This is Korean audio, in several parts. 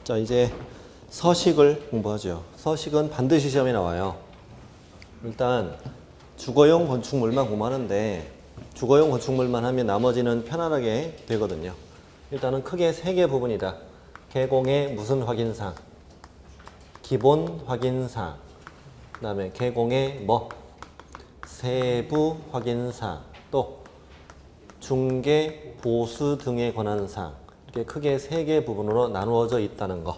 자, 이제 서식을 공부하죠. 서식은 반드시 시험에 나와요. 일단 주거용 건축물만 공부하는데 주거용 건축물만 하면 나머지는 편안하게 되거든요. 일단은 크게 세 개 부분이다. 개공의 무슨 확인사항, 기본 확인사항, 그 다음에 개공의 뭐 세부 확인사항, 또 중개, 보수 등에 관한 사항, 이렇게 크게 세 개 부분으로 나누어져 있다는 거.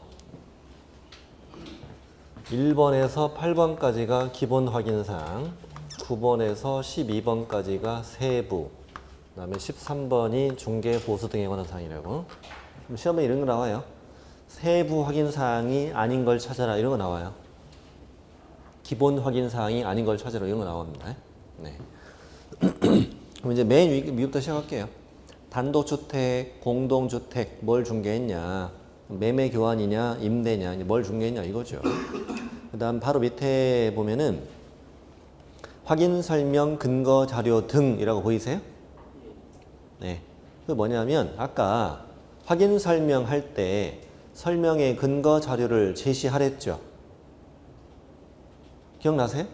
1번에서 8번까지가 기본 확인사항, 9번에서 12번까지가 세부, 그 다음에 13번이 중개, 보수 등에 관한 사항이라고. 그럼 시험에 이런 거 나와요. 세부 확인사항이 아닌 걸 찾아라, 이런 거 나와요. 기본 확인사항이 아닌 걸 찾아라, 이런 거 나옵니다. 네. 그럼 이제 맨 위부터 시작할게요. 단독주택, 공동주택, 뭘 중개했냐? 매매 교환이냐, 임대냐, 뭘 중개했냐 이거죠. 그 다음 바로 밑에 보면은 확인 설명, 근거 자료 등이라고 보이세요? 네. 그 뭐냐면 아까 확인 설명할 때 설명의 근거 자료를 제시하랬죠. 기억나세요?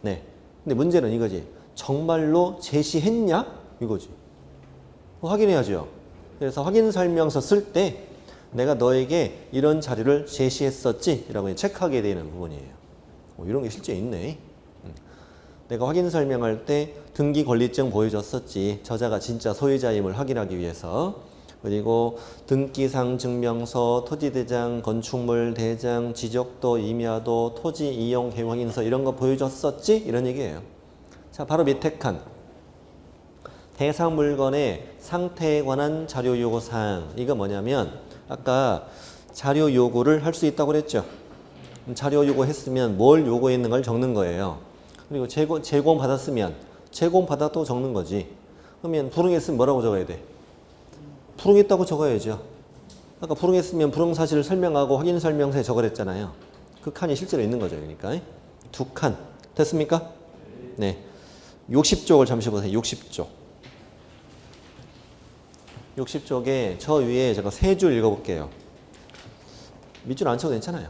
네. 근데 문제는 이거지. 정말로 제시했냐? 이거지. 확인해야죠. 그래서 확인 설명서 쓸 때 내가 너에게 이런 자료를 제시했었지? 라고 체크하게 되는 부분이에요. 이런 게 실제 있네. 내가 확인 설명할 때 등기 권리증 보여줬었지. 저자가 진짜 소유자임을 확인하기 위해서. 그리고 등기상 증명서, 토지대장, 건축물 대장, 지적도, 임야도, 토지 이용 계획 확인서 이런 거 보여줬었지? 이런 얘기예요. 자, 바로 밑에 칸. 대상 물건의 상태에 관한 자료 요구 사항. 이거 뭐냐면 아까 자료 요구를 할 수 있다고 그랬죠. 자료 요구했으면 뭘 요구했는 걸 적는 거예요. 그리고 제공 받았으면 제공 받았다고 적는 거지. 그러면 불응했으면 뭐라고 적어야 돼? 불응했다고 적어야죠. 아까 불응했으면 불응 사실을 설명하고 확인 설명서에 적으랬잖아요. 그 칸이 실제로 있는 거죠. 그러니까 두 칸 됐습니까? 네. 60쪽을 잠시 보세요. 60쪽. 60쪽에 저 위에 제가 세 줄 읽어볼게요. 밑줄 안 쳐도 괜찮아요.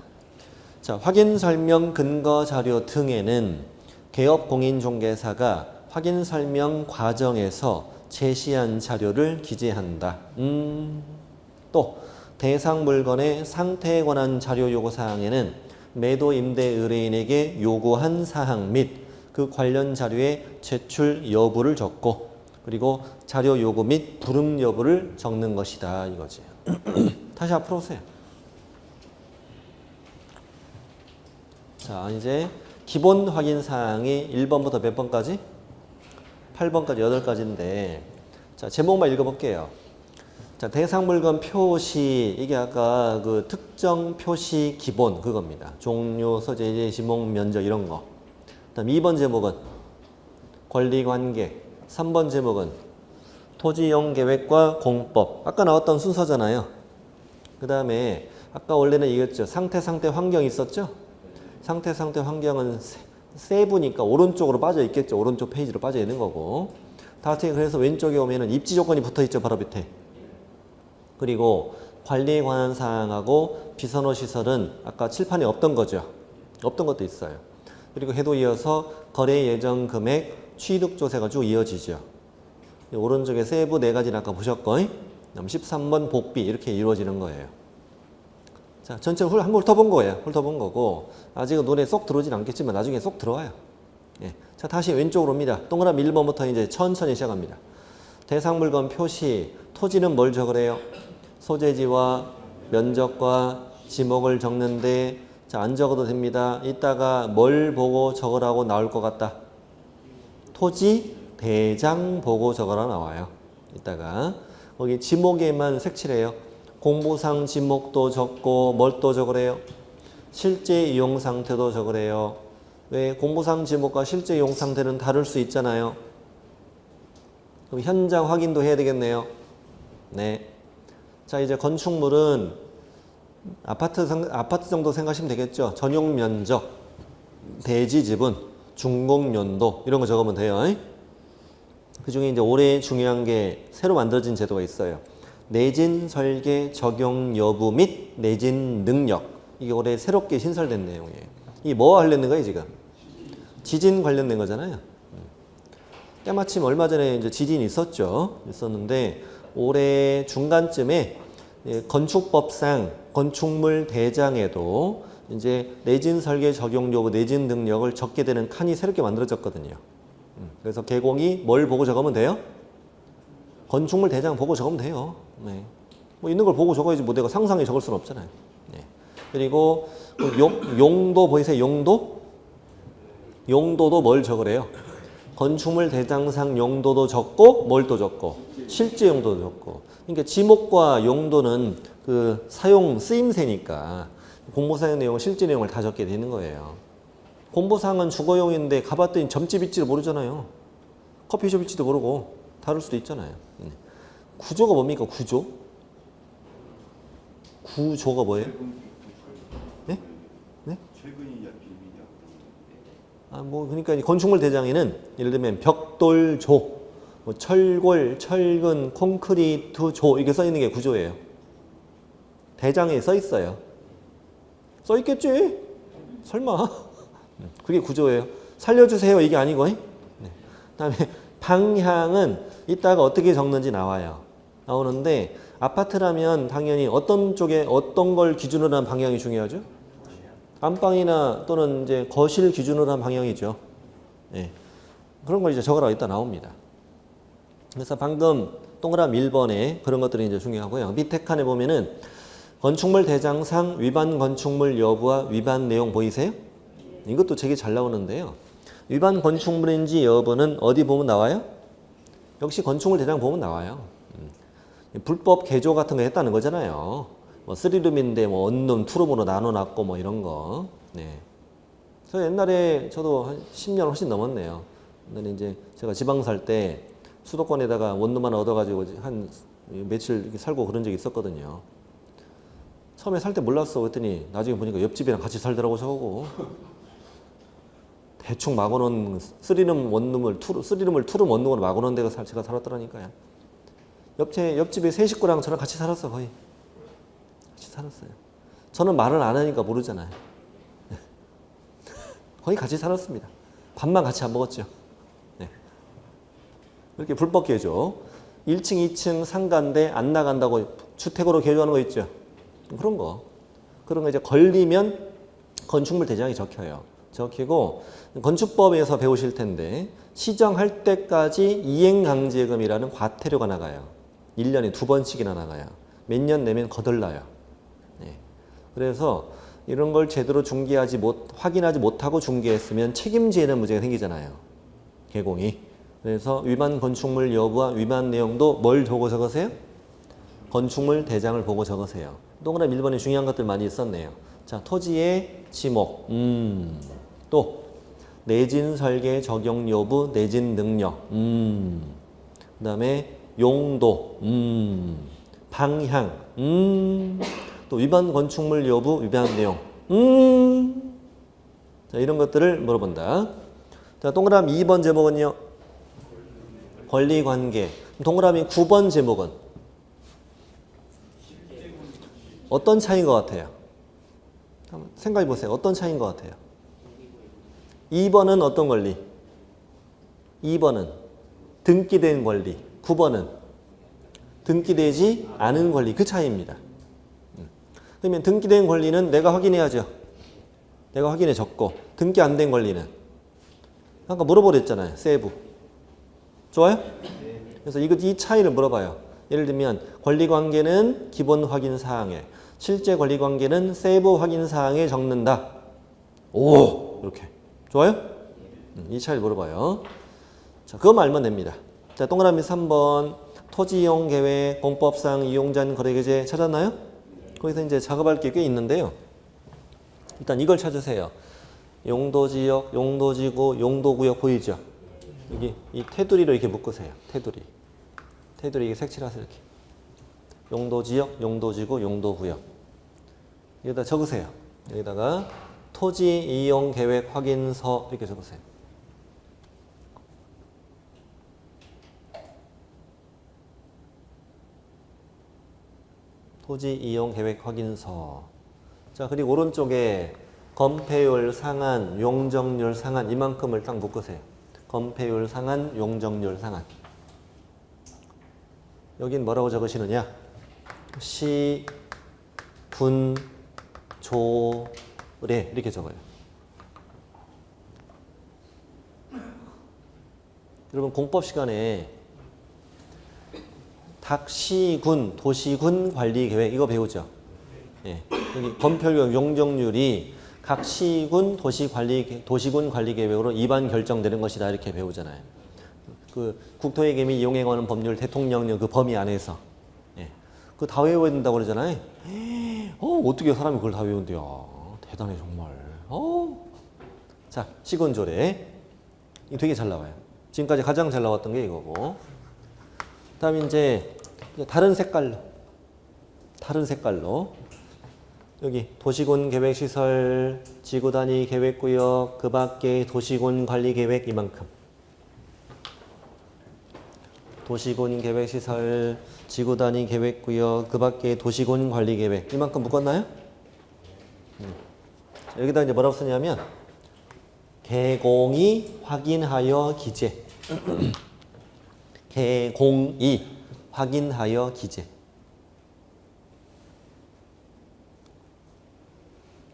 자, 확인 설명 근거 자료 등에는 개업 공인중개사가 확인 설명 과정에서 제시한 자료를 기재한다. 또 대상 물건의 상태에 관한 자료 요구 사항에는 매도 임대 의뢰인에게 요구한 사항 및 그 관련 자료의 제출 여부를 적고 그리고 자료 요구 및 불응 여부를 적는 것이다 이거지. 다시 앞으로 오세요. 자, 이제 기본 확인 사항이 1번부터 몇 번까지? 8번까지 8가지인데 자, 제목만 읽어볼게요. 자, 대상 물건 표시, 이게 아까 그 특정 표시 기본 그겁니다. 종료, 소재, 지목, 면적 이런 거. 그다음 2번 제목은 권리관계, 3번 제목은 토지이용 계획과 공법. 아까 나왔던 순서잖아요. 그 다음에 아까 원래는 이겼죠. 상태 환경이 있었죠. 상태 환경은 세부니까 오른쪽으로 빠져 있겠죠. 오른쪽 페이지로 빠져 있는 거고. 다시 그래서 왼쪽에 오면은 입지 조건이 붙어 있죠. 바로 밑에. 그리고 관리에 관한 사항하고 비선호 시설은 아까 칠판에 없던 거죠. 없던 것도 있어요. 그리고 해도 이어서 거래 예정 금액, 취득 조세가 쭉 이어지죠. 오른쪽에 세부 4가지는 아까 보셨고, 13번 복비 이렇게 이루어지는 거예요. 자, 전체를 한번 훑어본 거예요. 훑어본 거고 아직은 눈에 쏙 들어오진 않겠지만 나중에 쏙 들어와요. 예. 자, 다시 왼쪽으로 옵니다. 동그라미 1번부터 이제 천천히 시작합니다. 대상 물건 표시, 토지는 뭘 적으래요? 소재지와 면적과 지목을 적는데 자, 안 적어도 됩니다. 이따가 뭘 보고 적으라고 나올 것 같다. 토지 대장 보고 적으라 나와요. 이따가 거기 지목에만 색칠해요. 공부상 지목도 적고 뭘 또 적으래요? 실제 이용 상태도 적으래요. 왜? 공부상 지목과 실제 이용 상태는 다를 수 있잖아요. 그럼 현장 확인도 해야 되겠네요. 네. 자, 이제 건축물은 아파트 정도 생각하시면 되겠죠. 전용 면적, 대지 지분, 준공 연도 이런 거 적으면 돼요. 그 중에 이제 올해 중요한 게 새로 만들어진 제도가 있어요. 내진 설계 적용 여부 및 내진 능력. 이게 올해 새롭게 신설된 내용이에요. 이게 뭐와 관련된 거예요, 지금? 지진 관련된 거잖아요. 때마침 얼마 전에 이제 지진이 있었는데 올해 중간쯤에 건축법상 건축물 대장에도 이제 내진 설계 적용 여부, 내진 능력을 적게 되는 칸이 새롭게 만들어졌거든요. 그래서 개공이 뭘 보고 적으면 돼요? 건축물 대장 보고 적으면 돼요. 네. 뭐 있는 걸 보고 적어야지 뭐 내가 상상해 적을 수는 없잖아요. 네. 그리고 용도 보이세요? 용도? 용도도 뭘 적으래요? 건축물 대장상 용도도 적고 뭘 또 적고 실제 용도도 적고. 그러니까 지목과 용도는 그 사용 쓰임새니까 공모사용 내용, 실제 내용을 다 적게 되는 거예요. 공모사항은 주거용인데 가봤더니 점집일지도 모르잖아요. 커피숍일지도 모르고 다를 수도 있잖아요. 구조가 뭡니까? 구조? 구조가 뭐예요? 네? 네? 뭐 그러니까 건축물 대장에는 예를 들면 벽돌조, 뭐 철골, 철근, 콘크리트 조 이렇게 써 있는 게 구조예요. 대장에 써 있어요. 써 있겠지? 설마? 그게 구조예요. 살려주세요 이게 아니고. 네. 그다음에 방향은 이따가 어떻게 적는지 나오는데 아파트라면 당연히 어떤 쪽에 어떤 걸 기준으로 한 방향이 중요하죠? 안방이나 또는 이제 거실 기준으로 한 방향이죠. 네. 그런 걸 이제 적으라고 이따 나옵니다. 그래서 방금 동그라미 1번에 그런 것들이 이제 중요하고요. 밑에 칸에 보면은 건축물 대장상 위반 건축물 여부와 위반 내용 보이세요? 이것도 되게 잘 나오는데요. 위반 건축물인지 여부는 어디 보면 나와요? 역시 건축물 대장 보면 나와요. 불법 개조 같은 거 했다는 거잖아요. 뭐 3룸인데 뭐 원룸, 투룸으로 나눠놨고 뭐 이런 거. 네. 저 옛날에 저도 한 10년 훨씬 넘었네요. 근데 이제 제가 지방 살 때 수도권에다가 원룸 하나 얻어가지고 한 며칠 이렇게 살고 그런 적이 있었거든요. 처음에 살 때 몰랐어. 그랬더니 나중에 보니까 옆집이랑 같이 살더라고 저거. 대충 막아놓은 3룸을 투룸 원룸으로 막아놓은 데가 제가 살았더라니까요. 옆집에 세 식구랑 저랑 같이 살았어 거의. 같이 살았어요. 저는 말을 안 하니까 모르잖아요. 거의 같이 살았습니다. 밥만 같이 안 먹었죠. 네. 이렇게 불법 개조. 1층, 2층 상가인데 안 나간다고 주택으로 개조하는 거 있죠. 그런 거 이제 걸리면 건축물 대장이 적혀요. 적히고 건축법에서 배우실 텐데 시정할 때까지 이행강제금이라는 과태료가 나가요. 1년에 2번씩이나 나가요. 몇 년 내면 거덜나요. 네. 그래서 이런 걸 제대로 확인하지 못하고 중개했으면 책임지는 문제가 생기잖아요. 개공이. 그래서 위반 건축물 여부와 위반 내용도 뭘 보고 적으세요? 건축물 대장을 보고 적으세요. 동그라미 1번에 중요한 것들 많이 있었네요. 자, 토지의 지목. 또 내진 설계 적용 여부, 내진 능력. 그 다음에 용도. 방향. 또 위반 건축물 여부, 위반 내용. 자, 이런 것들을 물어본다. 자, 동그라미 2번 제목은요. 권리관계. 동그라미 9번 제목은 어떤 차이인 것 같아요? 한번 생각해 보세요. 어떤 차이인 것 같아요? 2번은 어떤 권리? 2번은 등기된 권리. 9번은 등기되지 않은 권리. 그 차이입니다. 그러면 등기된 권리는 내가 확인해야죠. 내가 확인해 줬고 등기 안 된 권리는 아까 물어보랬잖아요. 세부. 좋아요? 그래서 이 차이를 물어봐요. 예를 들면 권리관계는 기본 확인 사항에 실제 권리관계는 세부 확인 사항에 적는다. 오! 이렇게. 좋아요? 이 차이를 물어봐요. 자, 그것만 알면 됩니다. 자, 동그라미 3번 토지 이용 계획 공법상 이용자는 거래계제 찾았나요? 거기서 이제 작업할 게 꽤 있는데요. 일단 이걸 찾으세요. 용도지역, 용도지구, 용도구역 보이죠? 여기 이 테두리로 이렇게 묶으세요. 테두리 이게 색칠하세요. 이렇게. 용도지역, 용도지구, 용도구역. 여기다 적으세요. 여기다가 토지 이용 계획 확인서 이렇게 적으세요. 토지 이용 계획 확인서. 자, 그리고 오른쪽에 건폐율 상한, 용적률 상한 이만큼을 딱 묶으세요. 건폐율 상한, 용적률 상한. 여긴 뭐라고 적으시느냐? 시, 분, 조, 래 이렇게 적어요. 여러분 공법 시간에 닭시군, 도시군 관리 계획 이거 배우죠? 예. 여기 건폐율 용적률이 각 시군 도시군 관리 계획으로 입안 결정되는 것이다 이렇게 배우잖아요. 그 국토회계및 이용행하는 법률 대통령령 그 범위 안에서 예. 그거 다 외워야 된다고 그러잖아요. 어떻게 사람이 그걸 다 외운대요? 대단해 정말. 자, 시군조례 이거 되게 잘 나와요. 지금까지 가장 잘 나왔던 게 이거고. 그다음에 이제 다른 색깔로 여기 도시군 계획시설, 지구단위 계획구역, 그 밖에 도시군 관리계획 이만큼. 도시군 계획시설, 지구단위 계획구역, 그 밖에 도시군 관리계획 이만큼 묶었나요? 여기다 이제 뭐라고 쓰냐면 개공이 확인하여 기재. 개공이 확인하여 기재.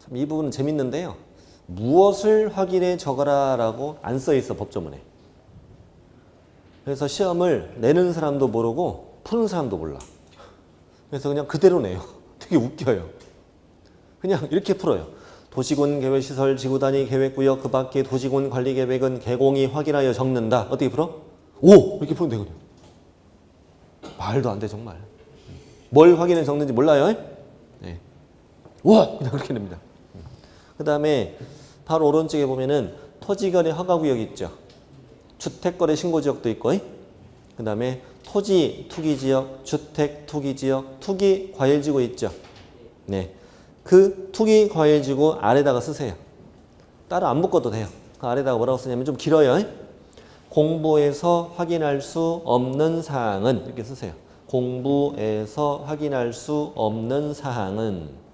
참 이 부분은 재밌는데요. 무엇을 확인해 적어라 라고 안 써 있어 법조문에. 그래서 시험을 내는 사람도 모르고 푸는 사람도 몰라. 그래서 그냥 그대로 내요. 되게 웃겨요. 그냥 이렇게 풀어요. 도시군 계획시설 지구단위 계획구역 그 밖의 도시군 관리계획은 개공이 확인하여 적는다. 어떻게 풀어? 오! 이렇게 풀면 되거든요. 말도 안 돼 정말. 뭘 확인해 적는지 몰라요? 네. 와! 그냥 그렇게 됩니다. 그 다음에 바로 오른쪽에 보면은 토지거래 허가구역 있죠. 주택거래 신고지역도 있고 그 다음에 토지 투기지역, 주택 투기지역, 투기 과열지구 있죠. 네. 그 투기 과열지구 아래다가 쓰세요. 따로 안 묶어도 돼요. 그 아래다가 뭐라고 쓰냐면 좀 길어요. 공부에서 확인할 수 없는 사항은 이렇게 쓰세요. 공부에서 확인할 수 없는 사항은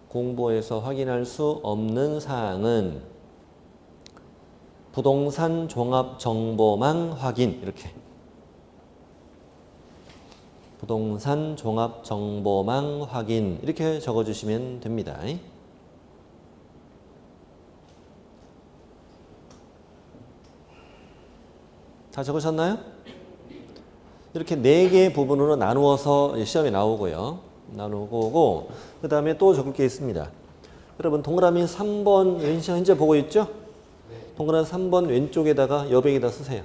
공부에서 확인할 수 없는 사항은 부동산 종합 정보망 확인 이렇게 부동산 종합 정보망 확인 이렇게 적어주시면 됩니다. 다 적으셨나요? 이렇게 4개의 부분으로 나누어서 시험에 나오고요. 나누고 그 다음에 또 적을 게 있습니다. 여러분 동그라미 3번 현재 보고 있죠? 동그라미 3번 왼쪽에다가 여백에다 쓰세요.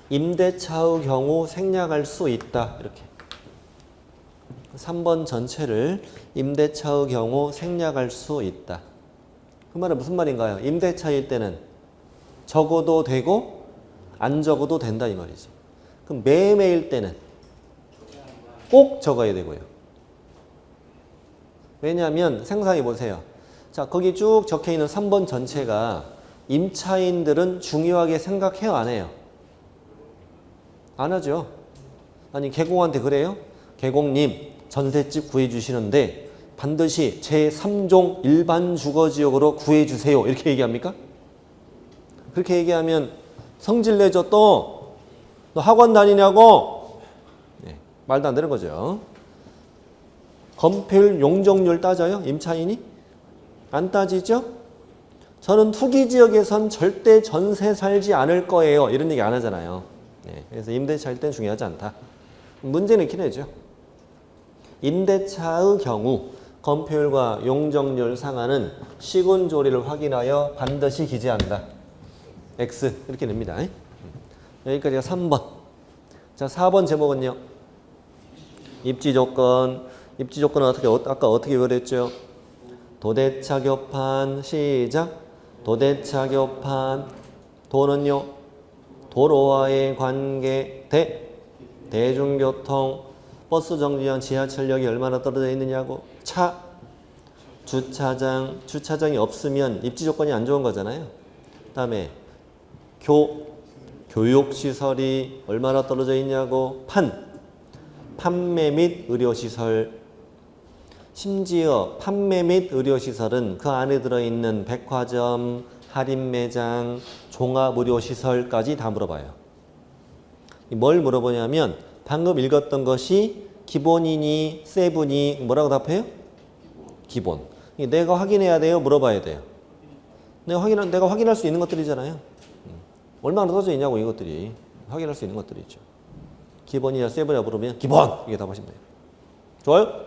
임대차의 경우 생략할 수 있다. 이렇게 3번 전체를 임대차의 경우 생략할 수 있다. 그 말은 무슨 말인가요? 임대차일 때는 적어도 되고 안 적어도 된다 이 말이죠. 그럼 매매일 때는 꼭 적어야 되고요. 왜냐하면 생각해 보세요. 자, 거기 쭉 적혀있는 3번 전체가 임차인들은 중요하게 생각해요? 안 해요? 안 하죠. 아니 개공한테 그래요? 개공님 전셋집 구해주시는데 반드시 제3종 일반 주거지역으로 구해주세요. 이렇게 얘기합니까? 그렇게 얘기하면 성질 내죠 또. 너 학원 다니냐고? 네, 말도 안 되는 거죠. 건폐율 용적률 따져요? 임차인이? 안 따지죠? 저는 투기지역에선 절대 전세 살지 않을 거예요. 이런 얘기 안 하잖아요. 네, 그래서 임대차일 땐 중요하지 않다. 문제는 이렇게 되죠. 임대차의 경우 건폐율과 용적률 상한은 시군조리를 확인하여 반드시 기재한다. X 이렇게 됩니다. 여기까지가 3번. 자, 4번 제목은요. 입지조건. 입지조건은 아까 어떻게 그랬죠? 도대차 교판 시작. 도대차 교판. 도는요. 도로와의 관계 대중교통 버스 정류장 지하철역이 얼마나 떨어져 있느냐고. 차 주차장이 없으면 입지조건이 안 좋은 거잖아요. 그 다음에 교육시설이 얼마나 떨어져 있냐고. 판매 및 의료시설. 심지어 판매 및 의료시설은 그 안에 들어있는 백화점, 할인매장, 종합의료시설까지 다 물어봐요. 뭘 물어보냐면 방금 읽었던 것이 기본이니 세부니 뭐라고 답해요? 기본. 내가 확인해야 돼요? 물어봐야 돼요? 내가 확인할 수 있는 것들이잖아요. 얼마나 떨어져 있냐고 이것들이. 확인할 수 있는 것들이죠. 기본이냐 세부냐 물으면 기본! 이게 답하시면 돼요. 좋아요?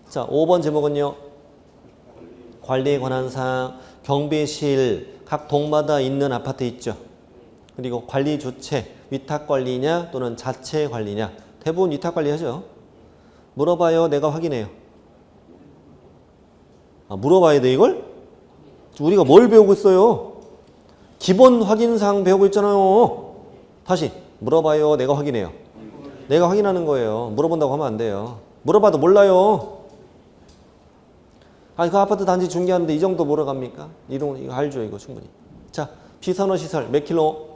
자, 5번 제목은요. 관리에 관한 사항. 경비실 각 동마다 있는 아파트 있죠. 그리고 관리 주체, 위탁 관리냐 또는 자체 관리냐. 대부분 위탁 관리하죠. 물어봐요. 내가 확인해요. 물어봐야 돼 이걸? 우리가 뭘 배우고 있어요? 기본 확인사항 배우고 있잖아요. 다시 물어봐요. 내가 확인해요. 내가 확인하는 거예요. 물어본다고 하면 안 돼요. 물어봐도 몰라요. 그 아파트 단지 중개하는데 이 정도 몰아갑니까? 이거 알죠 이거 충분히. 자, 비선호 시설 몇 킬로?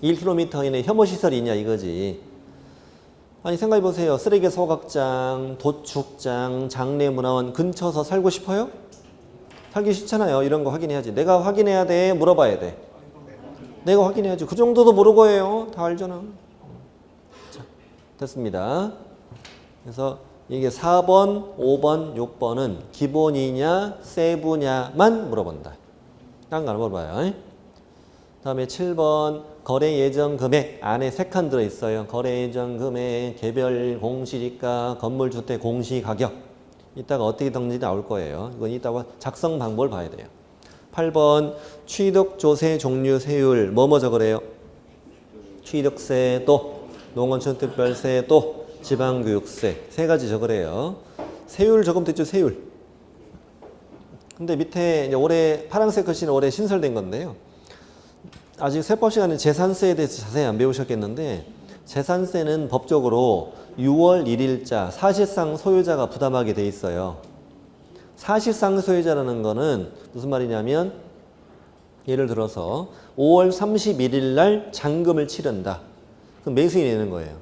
1km 이내 혐오 시설이 있냐 이거지. 생각해보세요. 쓰레기 소각장, 도축장, 장례문화원 근처서 살고 싶어요? 살기 싫잖아요. 이런 거 확인해야지. 내가 확인해야 돼? 물어봐야 돼? 내가 확인해야지. 그 정도도 모르고 해요. 다 알잖아. 자, 됐습니다. 그래서 이게 4번, 5번, 6번은 기본이냐, 세부냐만 물어본다. 딴 거 안 물어봐요. 다음에 7번 거래 예정 금액 안에 3칸 들어있어요. 거래 예정 금액, 개별 공시지가, 건물주택 공시가격. 이따가 어떻게 던지 나올 거예요. 이건 이따가 작성 방법을 봐야 돼요. 8번 취득 조세 종류 세율 뭐뭐 적으래요? 취득세 또 농어촌특별세 또 지방교육세 3가지 적으래요. 세율 적으면 됐죠. 세율. 근데 밑에 이제 올해 파란색 글씨는 올해 신설된 건데요. 아직 세법 시간에 재산세에 대해서 자세히 안 배우셨겠는데 재산세는 법적으로 6월 1일자 사실상 소유자가 부담하게 돼 있어요. 사실상 소유자라는 거는 무슨 말이냐면 예를 들어서 5월 31일 날 잔금을 치른다. 그럼 매수인이 내는 거예요.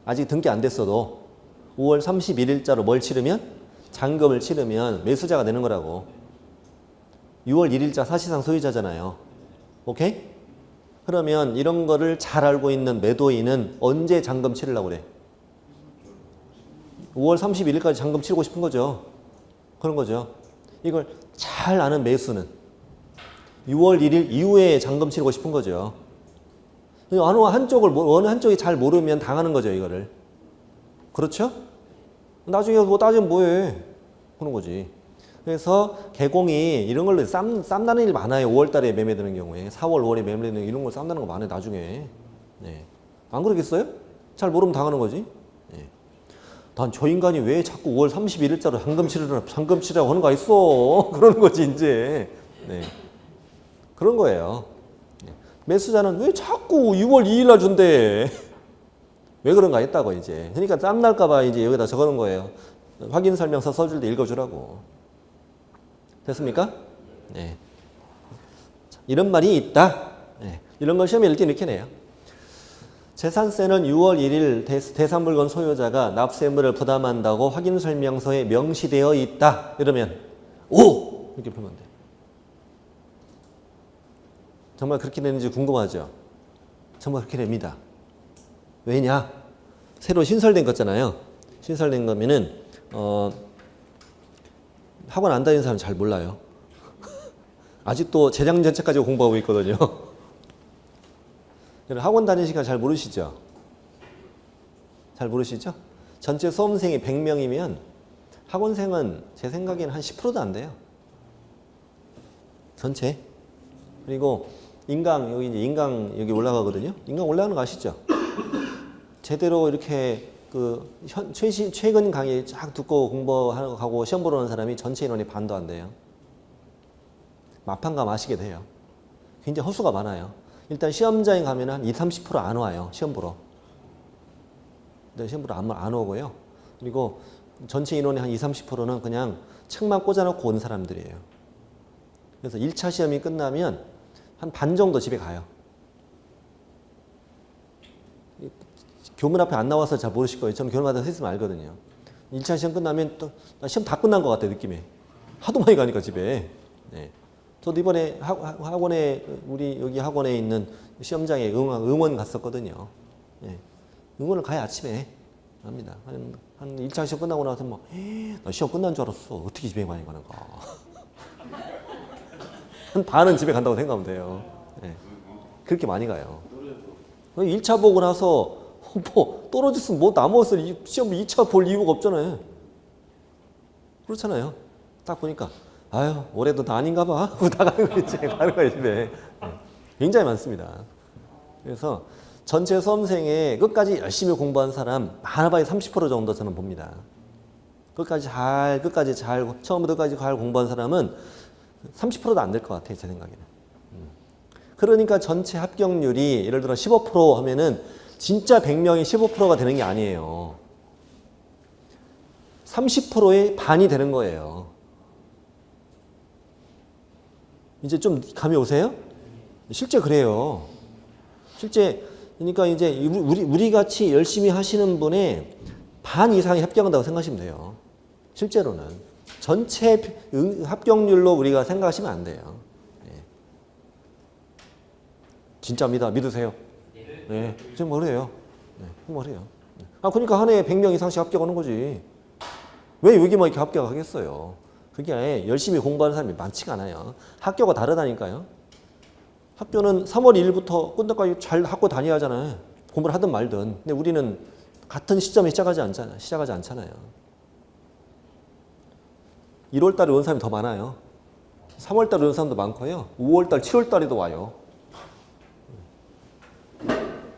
아직 등기 안 됐어도 5월 31일자로 뭘 치르면? 잔금을 치르면 매수자가 내는 거라고. 6월 1일자 사실상 소유자잖아요. 오케이? 그러면 이런 거를 잘 알고 있는 매도인은 언제 잔금 치르려고 그래? 5월 31일까지 잔금 치르고 싶은 거죠. 그런 거죠. 이걸 잘 아는 매수는 6월 1일 이후에 잔금 치르고 싶은 거죠. 어느 한쪽이 잘 모르면 당하는 거죠, 이거를. 그렇죠? 나중에 뭐 따지면 뭐해? 그런 거지. 그래서 개공이 이런 걸로 쌈나는 일 많아요. 5월 달에 매매되는 경우에. 4월, 5월에 매매되는 이런 걸 쌈나는 거 많아요, 나중에. 네. 안 그러겠어요? 잘 모르면 당하는 거지. 네. 난 저 인간이 왜 자꾸 5월 31일자로 잔금 치라고 하는 거 있어? 그러는 거지, 이제. 네. 그런 거예요. 네. 매수자는 왜 자꾸 6월 2일 날 준대? 왜 그런가 했다고, 이제. 그러니까 땀날까봐 이제 여기다 적어 놓은 거예요. 확인 설명서 써줄 때 읽어주라고. 됐습니까? 네. 이런 말이 있다. 네. 이런 걸 시험에 읽기 이렇게 내요. 재산세는 6월 1일 대상물건 소유자가 납세물을 부담한다고 확인 설명서에 명시되어 있다. 이러면 오! 이렇게 풀면 돼. 정말 그렇게 되는지 궁금하죠? 정말 그렇게 됩니다. 왜냐? 새로 신설된 거잖아요. 신설된 거면은 학원 안 다니는 사람 잘 몰라요. 아직도 재작년책 가지고 공부하고 있거든요. 학원 다니는 시간 잘 모르시죠? 잘 모르시죠? 전체 수험생이 100명이면 학원생은 제 생각에는 한 10%도 안 돼요. 전체. 그리고 인강 여기 올라가거든요. 인강 올라가는 거 아시죠? 제대로 이렇게 최근 강의 쫙 듣고 공부하고 시험 보러 오는 사람이 전체 인원이 반도 안 돼요. 마판감 아시게 돼요. 굉장히 헛수가 많아요. 일단 시험장에 가면 한 20, 30% 안 와요. 시험 보러. 시험 보러 안 오고요. 그리고 전체 인원의 한 20, 30%는 그냥 책만 꽂아놓고 온 사람들이에요. 그래서 1차 시험이 끝나면 한 반 정도 집에 가요. 교문 앞에 안 나와서 잘 모르실 거예요. 저는 교문 앞에 서 있으면 알거든요. 1차 시험 끝나면 또 시험 다 끝난 것 같아요, 느낌이. 하도 많이 가니까 집에. 네. 저도 이번에 학원에 우리 여기 학원에 있는 시험장에 응원 갔었거든요. 네. 응원을 가야 아침에 합니다. 한 1차 시험 끝나고 나서 막, 나 시험 끝난 줄 알았어. 어떻게 집에 많이 가는가. 한 반은 집에 간다고 생각하면 돼요. 네. 그렇게 많이 가요. 1차 보고 나서 뭐 떨어졌으면 뭐 남아서 시험 2차 볼 이유가 없잖아요. 그렇잖아요. 딱 보니까 아유 올해도 다 아닌가 봐 하고 나가는 거지. 가는 거예요 집에. 굉장히 많습니다. 그래서 전체 수험생의 끝까지 열심히 공부한 사람 많아봐야 30% 정도 저는 봅니다. 끝까지 잘 처음부터 끝까지 잘 공부한 사람은 30%도 안 될 것 같아요 제 생각에는. 그러니까 전체 합격률이 예를 들어 15% 하면은 진짜 100명이 15%가 되는 게 아니에요. 30%의 반이 되는 거예요. 이제 좀 감이 오세요? 실제 그래요. 실제 그러니까 이제 우리 같이 열심히 하시는 분의 반 이상이 합격한다고 생각하시면 돼요. 실제로는 전체 합격률로 우리가 생각하시면 안 돼요. 네. 진짜입니다. 믿으세요. 네, 지금 뭐래요? 네, 뭐래요? 아, 그러니까 한 해에 100명 이상씩 합격하는 거지. 왜 여기만 이렇게 합격하겠어요? 그게 열심히 공부하는 사람이 많지가 않아요. 학교가 다르다니까요. 학교는 3월 1일부터 끝날까지 잘 학교 다녀야 하잖아요. 공부를 하든 말든. 근데 우리는 같은 시점에 시작하지 않잖아요. 1월 달에 온 사람이 더 많아요. 3월 달에 온 사람도 많고요. 5월 달, 7월 달에도 와요.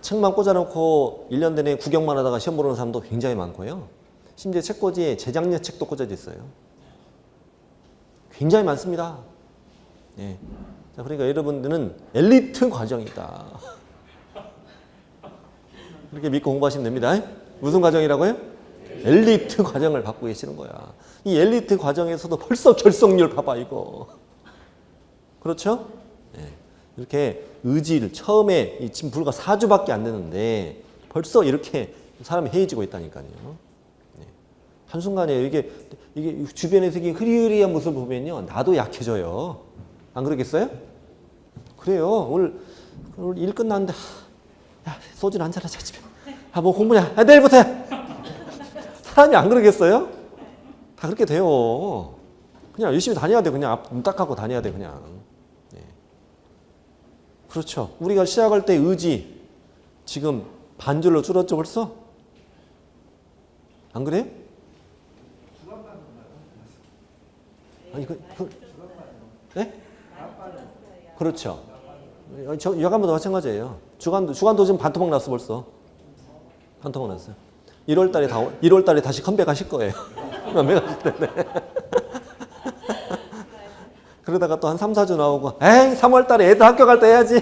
책만 꽂아놓고 1년 내내 구경만 하다가 시험 보는 사람도 굉장히 많고요. 심지어 책꽂이에 재작년 책도 꽂아져 있어요. 굉장히 많습니다. 예. 자, 그러니까 여러분들은 엘리트 과정이다. 그렇게 믿고 공부하시면 됩니다. 무슨 과정이라고요? 엘리트 과정을 받고 계시는 거야. 이 엘리트 과정에서도 벌써 결석률 봐봐 이거. 그렇죠? 예. 이렇게 의지를 처음에 지금 불과 4주밖에 안 되는데 벌써 이렇게 사람이 해이해지고 있다니까요. 네. 한순간에 이게 주변에서 이게 흐리흐리한 모습을 보면요. 나도 약해져요. 안 그러겠어요? 그래요. 오늘 일 끝났는데 야, 소주를 한잔 하자 집에. 아, 뭐 공부냐? 아, 내일부터 해. 사람이 안 그러겠어요? 다 그렇게 돼요. 그냥 열심히 다녀야 돼. 그냥 눈 딱 감고 다녀야 돼. 그냥. 그렇죠. 우리가 시작할 때 의지 지금 반절로 줄었죠 벌써? 안 그래요? 아니 네? 그렇죠. 여간부도 마찬가지예요. 주간도 지금 반토막 났어 벌써. 반토막 났어요. 1월 달에 다시 컴백하실 거예요. 그러다가 또 한 3, 4주 나오고 에이 3월 달에 애들 학교 갈 때 해야지.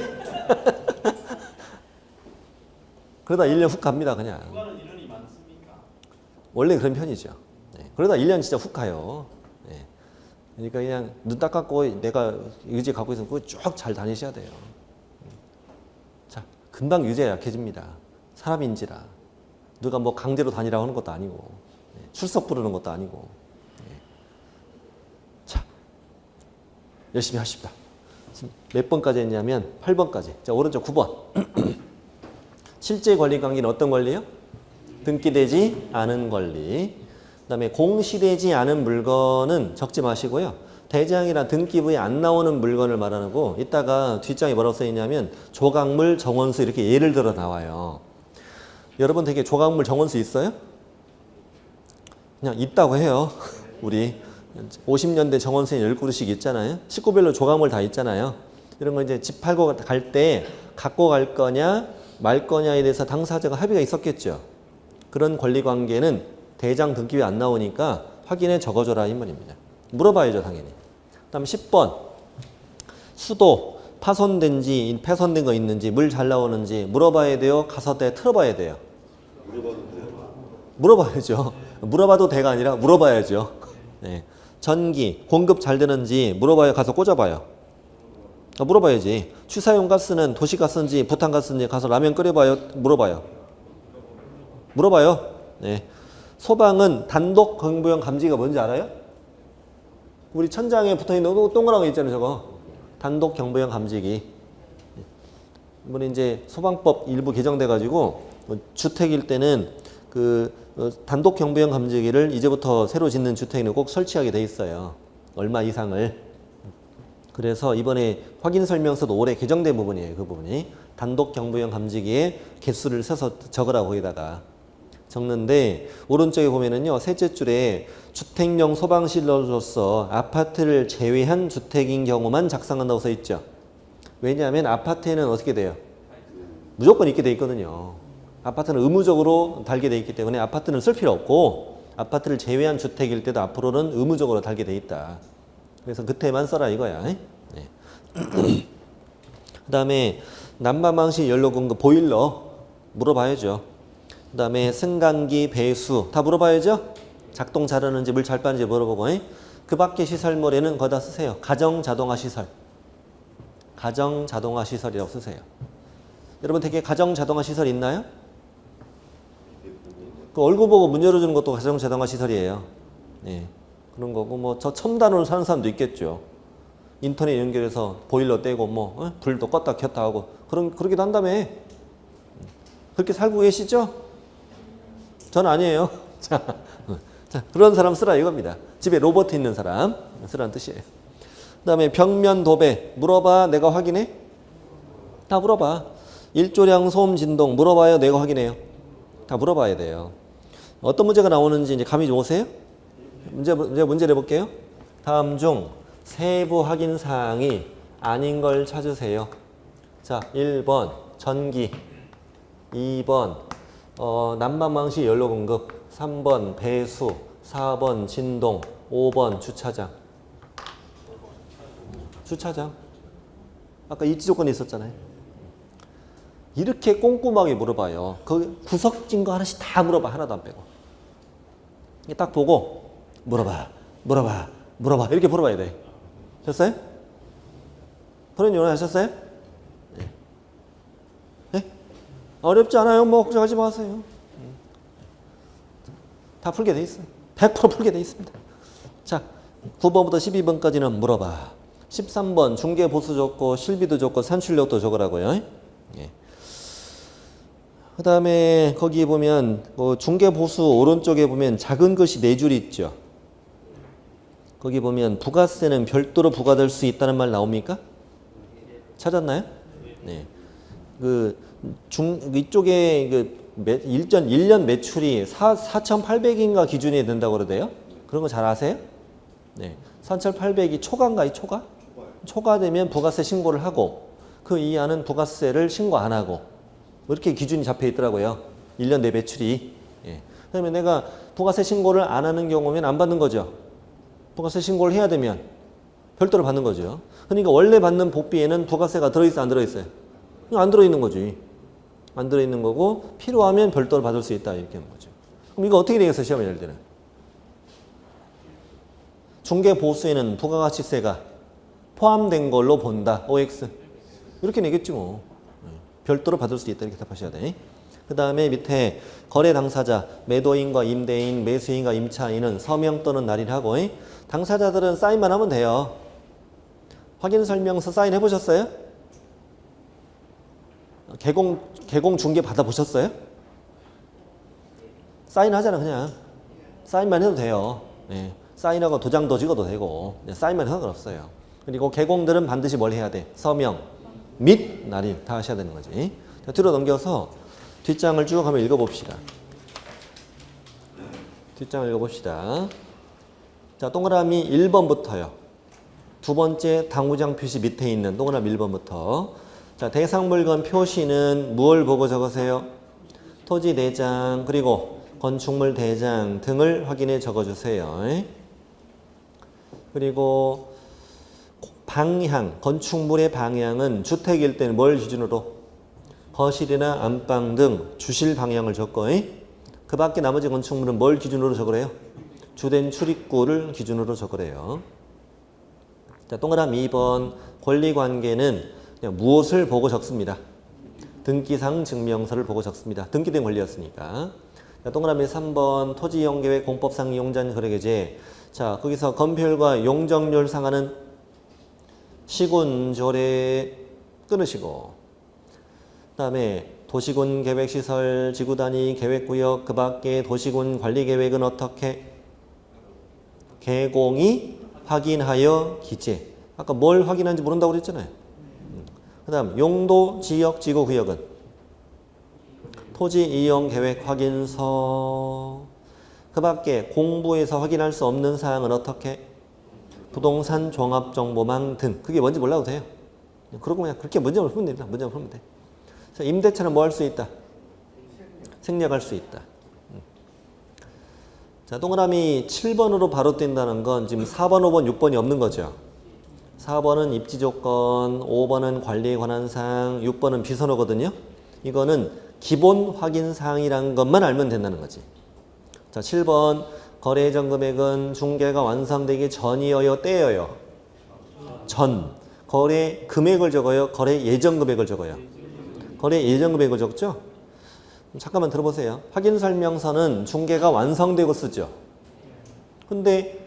그러다 1년 훅 갑니다 그냥. 주간은 인원이 많습니까? 원래 그런 편이죠. 네. 그러다 1년 진짜 훅 가요. 네. 그러니까 그냥 눈 딱 감고 내가 의지 갖고 있으면 그거 쭉 잘 다니셔야 돼요. 자, 금방 유지가 약해집니다. 사람인지라. 누가 뭐 강제로 다니라고 하는 것도 아니고 출석 부르는 것도 아니고. 열심히 하십시다. 지금 몇 번까지 했냐면 8번까지. 자, 오른쪽 9번. 실제 권리 관계는 어떤 권리요? 등기되지 않은 권리. 그 다음에 공시되지 않은 물건은 적지 마시고요. 대장이나 등기부에 안 나오는 물건을 말하는 거. 이따가 뒷장에 뭐라고 써있냐면 조각물, 정원수 이렇게 예를 들어 나와요. 여러분 되게 조각물, 정원수 있어요? 그냥 있다고 해요. 우리. 50년대 정원수에 10그루씩 있잖아요. 식구별로 조각물 다 있잖아요. 이런 거 이제 집 팔고 갈 때 갖고 갈 거냐 말 거냐에 대해서 당사자가 합의가 있었겠죠. 그런 권리관계는 대장 등기부에 안 나오니까 확인해 적어줘라 이 말입니다. 물어봐야죠 당연히. 그 다음 10번 수도 파손된지 폐손된 거 있는지 물 잘 나오는지 물어봐야 돼요. 가서 때 틀어봐야 돼요. 물어봐야죠. 물어봐도 돼가 아니라 물어봐야죠. 네. 전기 공급 잘 되는지 물어봐요. 가서 꽂아봐요. 물어봐야지. 취사용 가스는 도시가스인지 부탄가스인지 가서 라면 끓여봐요. 물어봐요. 물어봐요. 네. 소방은 단독 경보용 감지기가 뭔지 알아요? 우리 천장에 붙어있는 동그란 거 있잖아요. 저거. 단독 경보용 감지기. 이번에 이제 소방법 일부 개정돼가지고 주택일 때는 그 단독 경보용 감지기를 이제부터 새로 짓는 주택에는 꼭 설치하게 돼 있어요. 얼마 이상을. 그래서 이번에 확인 설명서도 올해 개정된 부분이에요. 그 부분이. 단독 경보용 감지기에 개수를 세서 적으라고 거기다가 적는데 오른쪽에 보면은요. 셋째 줄에 주택용 소방실로서 아파트를 제외한 주택인 경우만 작성한다고 써 있죠. 왜냐하면 아파트에는 어떻게 돼요? 무조건 있게 돼 있거든요. 아파트는 의무적으로 달게 돼 있기 때문에 아파트는 쓸 필요 없고 아파트를 제외한 주택일 때도 앞으로는 의무적으로 달게 돼 있다. 그래서 그때만 써라 이거야. 네. 그 다음에 난방방식 연료 공급 보일러 물어봐야죠. 그 다음에 승강기 배수 다 물어봐야죠. 작동 잘하는지 물 잘 빠는지 물어보고 그 밖의 시설물에는 거기다 쓰세요. 가정 자동화 시설. 가정 자동화 시설이라고 쓰세요. 여러분 댁에 가정 자동화 시설 있나요? 그 얼굴 보고 문 열어주는 것도 가정 자동화 시설이에요. 네. 그런 거고 뭐 저 첨단으로 사는 사람도 있겠죠. 인터넷 연결해서 보일러 떼고 불도 껐다 켰다 하고 그러기도 한다며. 그렇게 살고 계시죠? 전 아니에요. 자, 그런 사람 쓰라 이겁니다. 집에 로봇 있는 사람 쓰라는 뜻이에요. 그 다음에 벽면 도배 물어봐 내가 확인해? 다 물어봐. 일조량 소음 진동 물어봐요 내가 확인해요? 다 물어봐야 돼요. 어떤 문제가 나오는지 이제 감이 좀 오세요? 문제 내볼게요. 다음 중 세부 확인 사항이 아닌 걸 찾으세요. 자, 1번 전기, 2번 난방방식 연료 공급, 3번 배수, 4번 진동, 5번 주차장. 주차장. 아까 입지 조건이 있었잖아요. 이렇게 꼼꼼하게 물어봐요. 그 구석진 거 하나씩 다 물어봐. 하나도 안 빼고. 딱 보고 물어봐. 이렇게 물어봐야 돼. 됐어요? 프로님 오늘 하셨어요? 네. 네? 어렵지 않아요. 뭐 걱정하지 마세요. 다 풀게 돼 있어요. 100% 풀게 돼 있습니다. 자, 9번부터 12번까지는 물어봐. 13번 중개 보수 적고 실비도 적고 산출력도 적으라고요. 예. 그 다음에 거기 보면 중개 보수 오른쪽에 보면 작은 글씨 4줄 있죠. 거기 보면 부가세는 별도로 부과될 수 있다는 말 나옵니까? 찾았나요? 네. 이쪽에 1년 매출이 4,800인가 기준이 된다고 그러대요. 그런 거 잘 아세요? 네. 4,800이 초과인가요? 초과? 초과되면 부가세 신고를 하고 그 이하는 부가세를 신고 안 하고 뭐 이렇게 기준이 잡혀 있더라고요. 1년 내 매출이. 예. 그러면 내가 부가세 신고를 안 하는 경우면 안 받는 거죠. 부가세 신고를 해야 되면 별도로 받는 거죠. 그러니까 원래 받는 복비에는 부가세가 들어있어 안 들어있어요? 안 들어있는 거지. 안 들어있는 거고 필요하면 별도로 받을 수 있다 이렇게 하는 거죠. 그럼 이거 어떻게 되겠어요? 시험에 낼 때는. 중개보수에는 부가가치세가 포함된 걸로 본다. OX. 이렇게 내겠지 뭐. 별도로 받을 수 있다 이렇게 답하셔야 돼. 그 다음에 밑에 거래 당사자, 매도인과 임대인, 매수인과 임차인은 서명 또는 날인하고 당사자들은 사인만 하면 돼요. 확인 설명서 사인 해보셨어요? 개공 중개 받아보셨어요? 사인하잖아 그냥. 사인만 해도 돼요. 네. 사인하고 도장도 찍어도 되고 사인만 해도 상관없어요. 그리고 개공들은 반드시 뭘 해야 돼? 서명 및 날인 다 하셔야 되는 거지. 자, 뒤로 넘겨서 뒷장을 쭉 한번 읽어봅시다. 뒷장을 읽어봅시다. 자, 동그라미 1번부터요. 두 번째 당구장 표시 밑에 있는 동그라미 1번부터. 자, 대상 물건 표시는 무엇을 보고 적으세요? 토지 대장 그리고 건축물 대장 등을 확인해 적어주세요. 그리고 방향, 건축물의 방향은 주택일 때는 뭘 기준으로? 거실이나 안방 등 주실 방향을 적고 그 밖에 나머지 건축물은 뭘 기준으로 적으래요? 주된 출입구를 기준으로 적으래요. 자, 동그라미 2번 권리관계는 그냥 무엇을 보고 적습니다. 등기상 증명서를 보고 적습니다. 등기된 권리였으니까. 자, 동그라미 3번 토지이용계획 공법상 이용자는 거래계제. 자, 거기서 건폐율과 용적률 상한은 시군조례 끊으시고, 그 다음에 도시군 계획시설, 지구단위 계획구역, 그 밖에 도시군 관리계획은 어떻게? 개공이 확인하여 기재. 아까 뭘 확인하는지 모른다고 그랬잖아요. 그 다음 용도, 지역, 지구구역은 토지이용계획 확인서. 그 밖에 공부에서 확인할 수 없는 사항은 어떻게? 부동산 종합정보망 등. 그게 뭔지 몰라도 돼요. 그러고 그냥 그렇게 문제를 풀면 됩니다. 문제를 풀면 돼. 임대차는 뭐 할 수 있다? 생략할 수 있다. 자, 동그라미 7번으로 바로 뛴다는 건 지금 4번, 5번, 6번이 없는 거죠. 4번은 입지조건, 5번은 관리에 관한 사항, 6번은 비선호거든요. 이거는 기본 확인사항이라는 것만 알면 된다는 거지. 자, 7번 거래 예정 금액은 중개가 완성되기 전이어요, 때여요? 전. 거래 금액을 적어요? 거래 예정 금액을 적어요? 거래 예정 금액을 적죠? 잠깐만 들어보세요. 확인설명서는 중개가 완성되고 쓰죠. 근데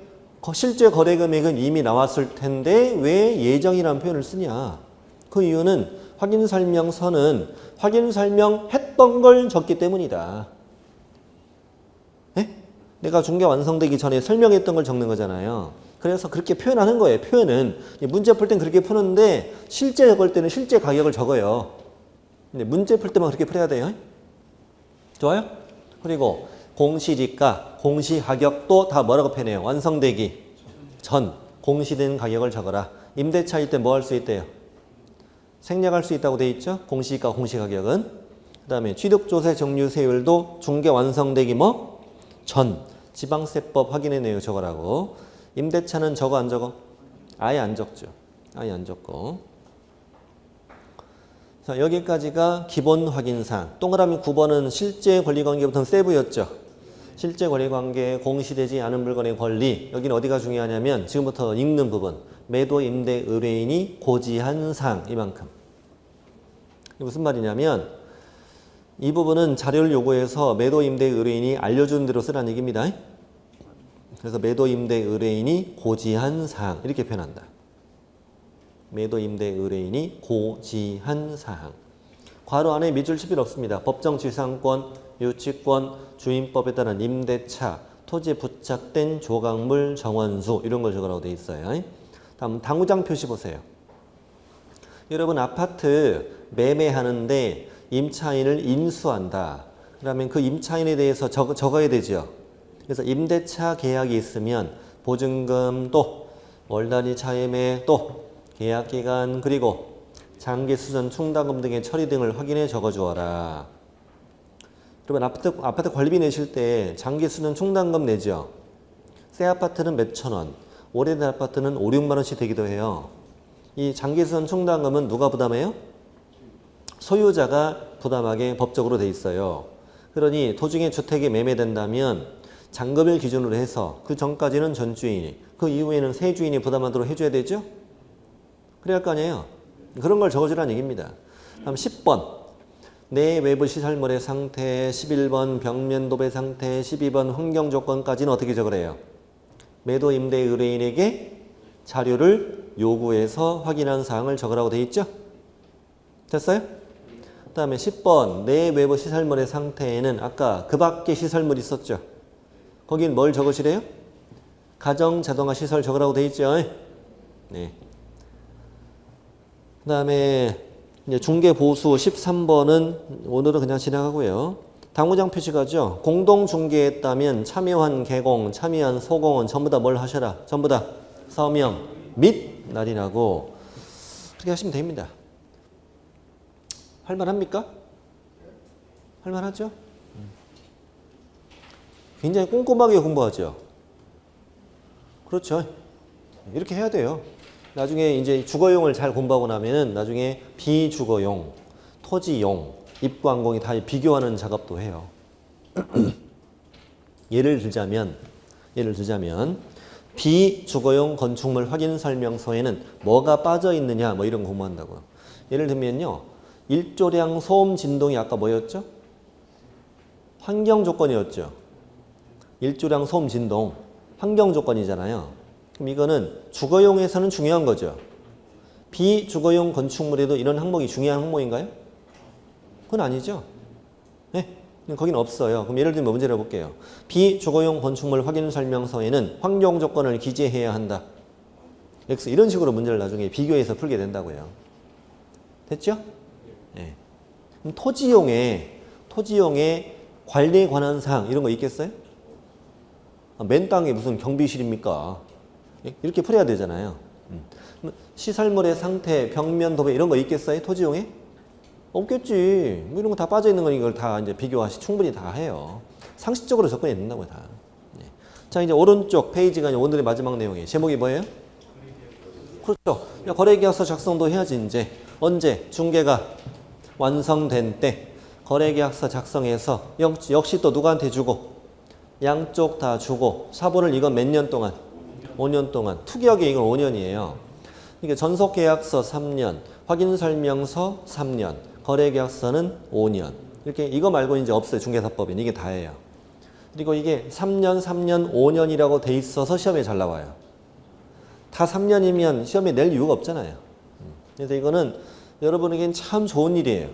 실제 거래 금액은 이미 나왔을 텐데 왜 예정이라는 표현을 쓰냐? 그 이유는 확인설명서는 확인설명했던 걸 적기 때문이다. 네? 내가 중개 완성되기 전에 설명했던 걸 적는 거잖아요. 그래서 그렇게 표현하는 거예요. 표현은 문제 풀 땐 그렇게 푸는데 실제 적을 때는 실제 가격을 적어요. 근데 문제 풀 때만 그렇게 풀어야 돼요. 좋아요? 그리고 공시지가, 공시가격도 다 뭐라고 표현해요? 완성되기 전 공시된 가격을 적어라. 임대차일 때 뭐 할 수 있대요? 생략할 수 있다고 돼 있죠? 공시지가, 공시가격은. 그 다음에 취득조세 정류세율도 중개 완성되기 뭐? 전 지방세법 확인의 내용 적어라고. 임대차는 적어 안 적어? 아예 안 적죠. 아예 안 적고. 자, 여기까지가 기본 확인사항. 동그라미 9번은 실제 권리관계부터는 세부였죠. 실제 권리관계 공시되지 않은 물건의 권리. 여기는 어디가 중요하냐면 지금부터 읽는 부분. 매도 임대 의뢰인이 고지한 사항. 이만큼. 이게 무슨 말이냐면 이 부분은 자료를 요구해서 매도 임대 의뢰인이 알려주는 대로 쓰라는 얘기입니다. 그래서 매도 임대 의뢰인이 고지한 사항. 이렇게 표현한다. 매도 임대 의뢰인이 고지한 사항. 괄호 안에 밑줄 칠 필요 없습니다. 법정 지상권, 유치권, 주임법에 따른 임대차, 토지에 부착된 조각물 정원수 이런 걸 적으라고 되어 있어요. 다음 당구장 표시 보세요. 여러분 아파트 매매하는데 임차인을 인수한다. 그러면 그 임차인에 대해서 적어야 되죠. 그래서 임대차 계약이 있으면 보증금 또 월단위 차임의 또 계약기간 그리고 장기수선 충당금 등의 처리 등을 확인해 적어주어라. 여러분 아파트 관리비 내실 때 장기수선 충당금 내죠. 새 아파트는 몇천 원, 오래된 아파트는 5, 6만 원씩 되기도 해요. 이 장기수선 충당금은 누가 부담해요? 소유자가 부담하게 법적으로 돼 있어요. 그러니 토중의 주택이 매매된다면 잔금을 기준으로 해서 그 전까지는 전주인이, 그 이후에는 새 주인이 부담하도록 해줘야 되죠? 그래야 할 거 아니에요. 그런 걸 적어주라는 얘기입니다. 다음 10번 내 외부 시설물의 상태, 11번 벽면 도배 상태, 12번 환경 조건까지는 어떻게 적으래요? 매도 임대 의뢰인에게 자료를 요구해서 확인한 사항을 적으라고 돼 있죠? 됐어요? 그 다음에 10번 내 외부 시설물의 상태에는 아까 그 밖에 시설물 있었죠? 거긴 뭘 적으시래요? 가정 자동화 시설 적으라고 돼 있죠? 네. 그 다음에 이제 중개 보수 13번은 오늘은 그냥 지나가고요. 당구장 표시가죠. 공동 중개했다면 참여한 개공, 참여한 소공은 전부 다 뭘 하셔라. 전부 다 서명 및 날인하고 그렇게 하시면 됩니다. 할만합니까? 할만하죠? 굉장히 꼼꼼하게 공부하죠. 그렇죠. 이렇게 해야 돼요. 나중에 이제 주거용을 잘 공부하고 나면은 나중에 비주거용, 토지용, 입구항공이 다 비교하는 작업도 해요. 예를 들자면 비주거용 건축물 확인 설명서에는 뭐가 빠져 있느냐 뭐 이런 거 공부한다고요. 예를 들면요. 일조량 소음 진동이 아까 뭐였죠? 환경 조건이었죠. 일조량 소음 진동 환경 조건이잖아요. 그럼 이거는 주거용에서는 중요한 거죠. 비주거용 건축물에도 이런 항목이 중요한 항목인가요? 그건 아니죠. 네. 거기는 없어요. 그럼 예를 들면 문제를 해볼게요. 비주거용 건축물 확인 설명서에는 환경 조건을 기재해야 한다. X 이런 식으로 문제를 나중에 비교해서 풀게 된다고요. 됐죠? 네. 그럼 토지용에 관리에 관한 사항 이런 거 있겠어요? 맨 땅에 무슨 경비실입니까? 이렇게 풀어야 되잖아요. 시설물의 상태, 벽면 도배 이런 거 있겠어요? 토지용에? 없겠지. 뭐 이런 거 다 빠져 있는 건 이걸 다 이제 비교하시 충분히 다 해요. 상식적으로 접근이 된다고요, 다. 네. 자, 이제 오른쪽 페이지가 오늘의 마지막 내용이에요. 제목이 뭐예요? 그렇죠. 거래계약서 작성도 해야지, 이제. 언제? 중개가 완성된 때 거래계약서 작성해서 역시 또 누구한테 주고? 양쪽 다 주고. 사본을 이건 몇 년 동안? 5년 동안. 투기하게 이건 5년이에요. 그러니까 전속계약서 3년, 확인설명서 3년, 거래계약서는 5년. 이렇게 이거 말고 이제 없어요. 중개사법인 이게 다예요. 그리고 이게 3년, 3년, 5년이라고 돼 있어서 시험에 잘 나와요. 다 3년이면 시험에 낼 이유가 없잖아요. 그래서 이거는 여러분에겐 참 좋은 일이에요.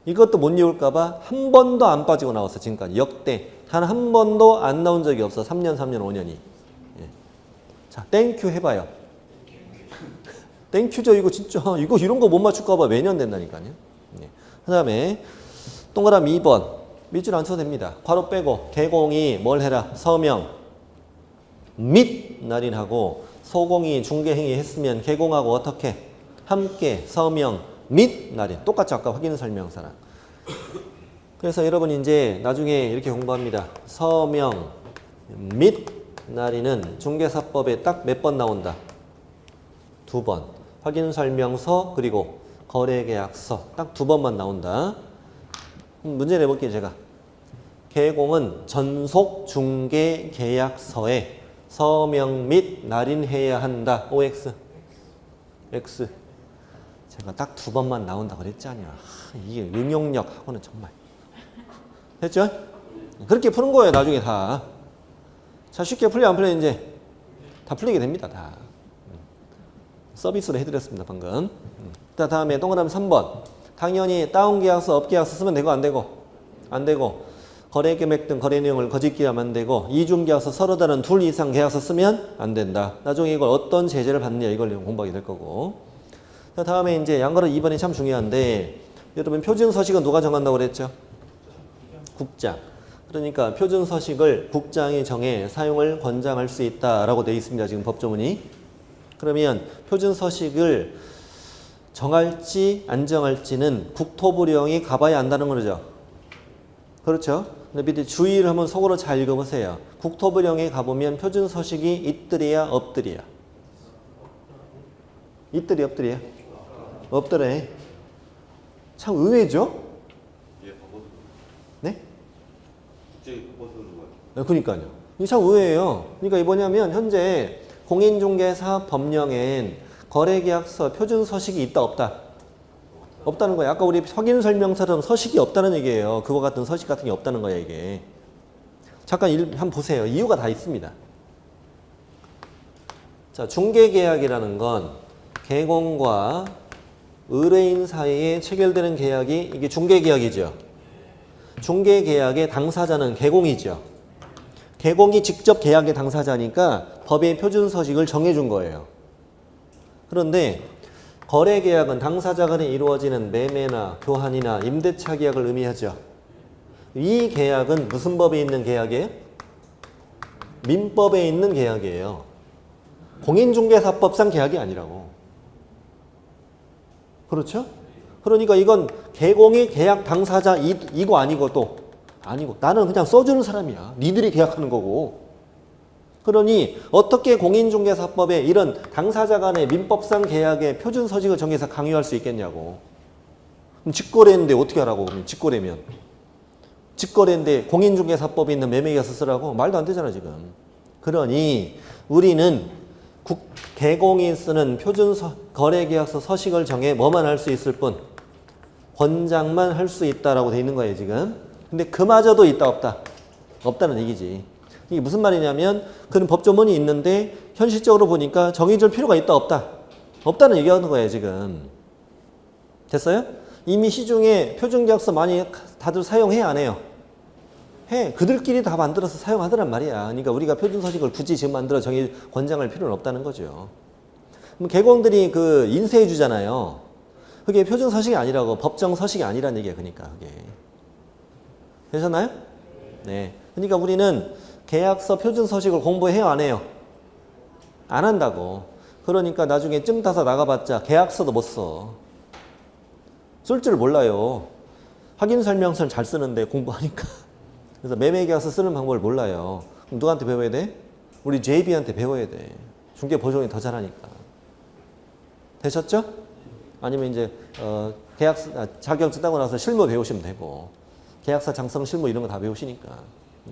이것도 못 외울까 봐 한 번도 안 빠지고 나왔어. 지금까지 역대 단 한 번도 안 나온 적이 없어. 3년, 3년, 5년이. 예. 자, 땡큐 해봐요. 땡큐죠. 이거 진짜 이거 이런 거 못 맞출까 봐 매년 된다니까요. 예. 그 다음에 동그라미 2번 밑줄 안 쳐도 됩니다. 괄호 빼고 개공이 뭘 해라. 서명 및 날인하고 소공이 중개행위 했으면 개공하고 어떻게 함께 서명 및 날인 똑같죠. 아까 확인 설명서랑. 그래서 여러분이 이제 나중에 이렇게 공부합니다. 서명 및 날인은 중개사법에 딱 몇 번 나온다. 2번. 확인 설명서 그리고 거래계약서 딱 2번만 나온다. 문제 내볼게요. 제가. 개공은 전속 중개 계약서에 서명 및 날인해야 한다. OX. X. 제가 딱 2번만 나온다고 그랬잖아요. 이게 응용력하고는 정말. 됐죠? 그렇게 푸는 거예요. 나중에 다. 자, 쉽게 풀려 안 풀려 이제 다 풀리게 됩니다. 다. 서비스로 해드렸습니다. 방금. 자, 다음에 동그라미 3번. 당연히 다운 계약서, 업 계약서 쓰면 되고 안 되고? 안 되고. 거래 금액 등 거래 내용을 거짓기하면 안 되고 이중 계약서 서로 다른 둘 이상 계약서 쓰면 안 된다. 나중에 이걸 어떤 제재를 받느냐 이걸 공부하게 될 거고. 자, 다음에 이제 양거래 2번이 참 중요한데 여러분 표준 서식은 누가 정한다고 그랬죠? 국장. 그러니까 표준 서식을 국장이 정해 사용을 권장할 수 있다라고 되어 있습니다. 지금 법조문이. 그러면 표준 서식을 정할지 안 정할지는 국토부령이 가봐야 안다는 거죠. 그렇죠? 근데 밑에 주의를 한번 속으로 잘 읽어보세요. 국토부령에 가보면 표준 서식이 있더리야 없더리야? 있더리 없더리야? 없더래. 참 의외죠? 네? 그러니까요. 이게 참 의외예요. 그러니까 이게 뭐냐면 현재 공인중개사 법령엔 거래계약서 표준 서식이 있다 없다? 없다는 거예요. 아까 우리 확인 설명서처럼 서식이 없다는 얘기예요. 그거 같은 서식 같은 게 없다는 거예요, 이게. 잠깐 한번 보세요. 이유가 다 있습니다. 자, 중개계약이라는 건 개공과 의뢰인 사이에 체결되는 계약이 이게 중개계약이죠. 중개계약의 당사자는 개공이죠. 개공이 직접 계약의 당사자니까 법의 표준 서식을 정해준 거예요. 그런데 거래계약은 당사자 간에 이루어지는 매매나 교환이나 임대차 계약을 의미하죠. 이 계약은 무슨 법에 있는 계약이에요? 민법에 있는 계약이에요. 공인중개사법상 계약이 아니라고. 그렇죠? 그러니까 이건 개공이 계약 당사자 이거 아니고 또 아니고 나는 그냥 써주는 사람이야. 니들이 계약하는 거고. 그러니 어떻게 공인중개사법에 이런 당사자 간의 민법상 계약의 표준 서식을 정해서 강요할 수 있겠냐고. 그럼 직거래인데 어떻게 하라고. 그럼 직거래면. 직거래인데 공인중개사법에 있는 매매계약서 쓰라고? 말도 안 되잖아 지금. 그러니 우리는 개공이 쓰는 표준 거래계약서 서식을 정해 뭐만 할 수 있을 뿐 권장만 할 수 있다라고 돼 있는 거예요 지금. 근데 그마저도 있다 없다? 없다는 얘기지. 이게 무슨 말이냐면 그런 법조문이 있는데 현실적으로 보니까 정해줄 필요가 있다 없다? 없다는 얘기하는 거예요 지금. 됐어요? 이미 시중에 표준계약서 많이 다들 사용해 안 해요? 해. 그들끼리 다 만들어서 사용하더란 말이야. 그러니까 우리가 표준서식을 굳이 지금 만들어 권장할 필요는 없다는 거죠. 그럼 개공들이 그 인쇄해 주잖아요. 그게 표준서식이 아니라고, 법정서식이 아니란 얘기야. 그러니까 그게. 되셨나요? 네. 그러니까 우리는 계약서 표준서식을 공부해요 안 해요? 안 한다고. 그러니까 나중에 증 따서 나가봤자 계약서도 못 써. 쓸 줄 몰라요. 확인설명서는 잘 쓰는데 공부하니까. 그래서 매매계약서 쓰는 방법을 몰라요. 그럼 누구한테 배워야 돼? 우리 JB한테 배워야 돼. 중개보조원이 더 잘하니까. 되셨죠? 아니면 이제 자격증 따고 나서 실무 배우시면 되고 계약서 장성 실무 이런 거 다 배우시니까.